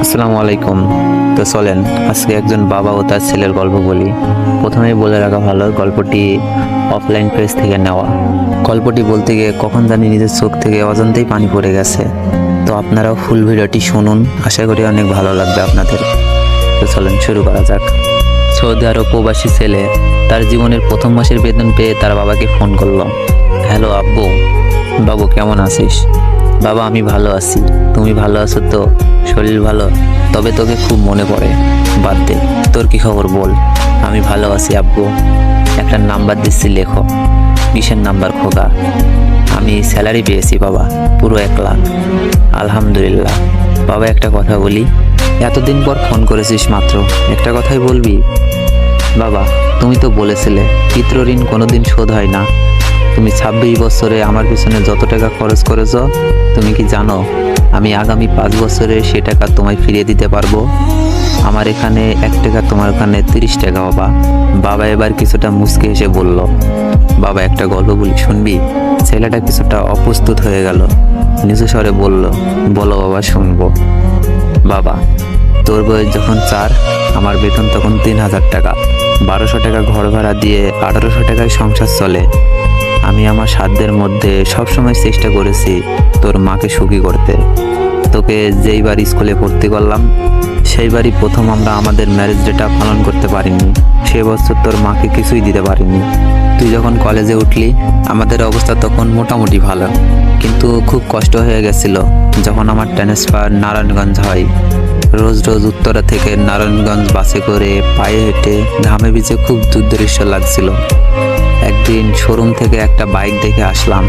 আসসালামু আলাইকুম। তো চলেন আজকে একজন বাবা ও তার ছেলের গল্প বলি। প্রথমেই বলে রাখা ভালো, গল্পটি অফলাইন পেজ থেকে নেওয়া। গল্পটি বলতে গিয়ে কখন জানি নিজের চোখ থেকে অজান্তেই পানি পড়ে গেছে। তো আপনারাও ফুল ভিডিওটি শুনুন, আশা করি অনেক ভালো লাগবে আপনাদের। তো চলেন শুরু করা যাক। সৌদি আরব প্রবাসী ছেলে তার জীবনের প্রথম মাসের বেতন পেয়ে তার বাবাকে ফোন করলো। হ্যালো আব্বু। বাবু কেমন আছিস? বাবা আমি ভালো আছি, তুমি ভালো আছো তো? শরীর ভালো? তবে তোকে খুব মনে পড়ে। বাদ দে, তোর কি খবর বল। আমি ভালো আছি আব্বু। একটা নাম্বার দিচ্ছি, লেখো। কিসের নাম্বার খোকা? আমি স্যালারি পেয়েছি বাবা, পুরো 1 লাখ। আলহামদুলিল্লাহ। বাবা একটা কথা বলি, এতদিন পর ফোন করেছিস মাত্র, একটা কথাই বলবি? বাবা তুমি তো বলেছিলে পিতৃ ঋণ কোনোদিন শোধ হয় না। তুমি 26 বছরে আমার পিছনে যত টাকা খরচ করেছ, তুমি কি জানো আমি আগামী 5 বছরে সে টাকা তোমায় ফিরিয়ে দিতে পারবো? আমার এখানে 1 টাকা, তোমার ওখানে 30 টাকা বাবা। বাবা এবার কিছুটা মুচকে এসে বলল, বাবা একটা গল্প বলি, শুনবি? ছেলেটা কিছুটা অপ্রস্তুত হয়ে গেল, নিচু স্বরে বলল, বলো বাবা শুনবো। বাবা তোর বয়স যখন 4, আমার বেতন তখন 3000 টাকা। 1200 টাকা ঘর ভাড়া দিয়ে 1800 টাকায় সংসার চলে। আমি আমার সাধ্যের মধ্যে সবসময় চেষ্টা করেছি তোর মাকে সুখী করতে। তোকে যেইবার স্কুলে ভর্তি করলাম, সেইবারই প্রথম আমরা আমাদের ম্যারেজ ডেটা পালন করতে পারিনি। সে বছর তোর মাকে কিছুই দিতে পারিনি। তুই যখন কলেজে উঠলি, আমাদের অবস্থা তখন মোটামুটি ভালো, কিন্তু খুব কষ্ট হয়ে গেছিল যখন আমার ট্রান্সফার নারায়ণগঞ্জ হয়। রোজ রোজ উত্তরা থেকে নারায়ণগঞ্জ বাসে করে পায়ে হেঁটে ঘামে ভিজে খুব দুর্দৃশ্য লাগছিল। একদিন শোরুম থেকে একটা বাইক দেখে আসলাম।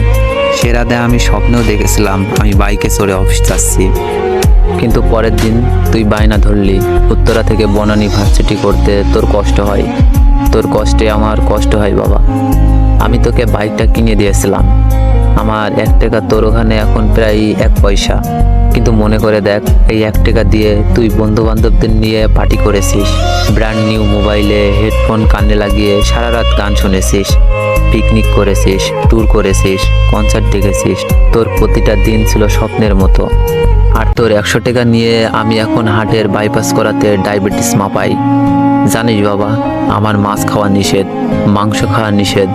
সে রাতে আমি স্বপ্নেও দেখেছিলাম আমি বাইকে চড়ে অফিস যাচ্ছি। কিন্তু পরের দিন তুই বায়না ধরলি উত্তরা থেকে বনানী ভার্সিটি করতে তোর কষ্ট হয়। তোর কষ্টে আমার কষ্ট হয় বাবা। আমি তোকে বাইকটা কিনে দিয়েছিলাম। আমার 1 টাকা তোর ওখানে এখন প্রায় 1 পয়সা। কিন্তু মনে করে দেখ, এই 1 টাকা দিয়ে তুই বন্ধু বান্ধবদের নিয়ে পার্টি করেছিস, ব্র্যান্ড নিউ মোবাইলে হেডফোন কানে লাগিয়ে সারা রাত গান শুনেছিস, পিকনিক করেছিস, ট্যুর করেছিস, কনসার্ট দেখেছিস। তোর প্রতিটা দিন ছিল স্বপ্নের মতো। আর তোর 100 টাকা নিয়ে আমি এখন হার্টের বাইপাস করাতে ডায়াবেটিস মাপাই। জানিস বাবা, আমার মাছ খাওয়া নিষেধ, মাংস খাওয়া নিষেধ।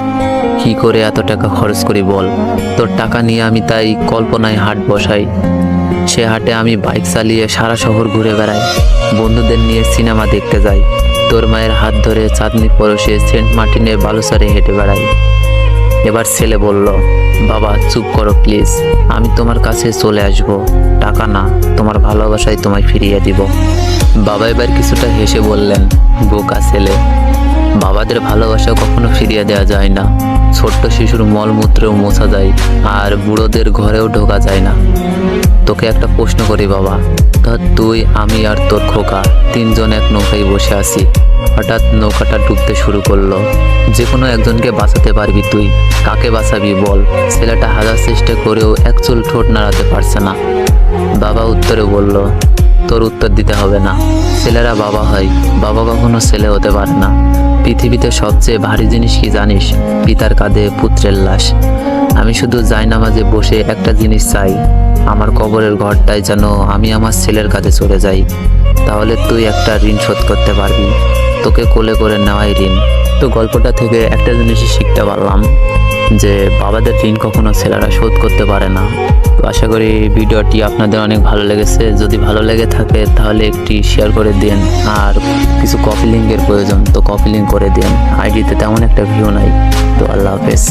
কি করে এত টাকা খরচ করি বল? তোর টাকা নিয়ে আমি তাই কল্পনায় হাট বসাই। সে হাটে আমি বাইক চালিয়ে সারা শহর ঘুরে বেড়াই, বন্ধুদের নিয়ে সিনেমা দেখতে যাই, তোর মায়ের হাত ধরে চাঁদনি পরশে সেন্ট মার্টিনে বালুচরে হেঁটে বেড়াই। এবার ছেলে বলল, বাবা চুপ করো প্লিজ, আমি তোমার কাছে চলে আসব। টাকা না, তোমার ভালোবাসায় তোমায় ফিরিয়ে দিব। বাবা এবার কিছুটা হেসে বললেন, বোকা ছেলে, বাবাদের ভালোবাসা কখনো ফিরিয়ে দেওয়া যায় না। ছোট্ট শিশুর মলমূত্রেও মোছা যায়, আর বুড়োদের ঘরেও ঢোকা যায় না। তোকে একটা প্রশ্ন করি বাবা, ধর তুই, আমি আর তোর খোকা 3 জন এক নৌকায় বসে আছি। হঠাৎ নৌকাটা ডুবতে শুরু করলো। যে কোনো একজনকে বাঁচাতে পারবি তুই, কাকে বাঁচাবি বল? ছেলেটা হাজার চেষ্টা করেও এক চুল ঠোঁট নাড়াতে পারছে না। বাবা উত্তরে বলল, তোর উত্তর দিতে হবে না। ছেলেরা বাবা হয়, বাবা কখনো ছেলে হতে পারে না। পৃথিবীতে সবচেয়ে ভারী জিনিস কি জানিস? পিতার কাঁধে পুত্রের লাশ। আমি শুধু জায়নামাজে বসে একটা জিনিস চাই, আমার কবরের ঘরটায় যেন আমি আমার ছেলের কাছে চলে যাই। তাহলে তুই একটা ঋণ শোধ করতে পারবি। তোকে কোলে করে নেওয়াই ঋণ। তো গল্পটা থেকে একটা জিনিসই শিখতে পারলাম, যে বাবাদের ঋণ কখনো ছেলেরা শোধ করতে পারে না। তো আশা করি ভিডিওটি আপনাদের অনেক ভালো লেগেছে। যদি ভালো লেগে থাকে তাহলে একটি শেয়ার করে দিন। আর কিছু কপি লিঙ্কের প্রয়োজন, তো কপি লিঙ্ক করে দিন। আইডিতে তেমন একটা ভিউ নাই। তো আল্লাহ হাফেজ।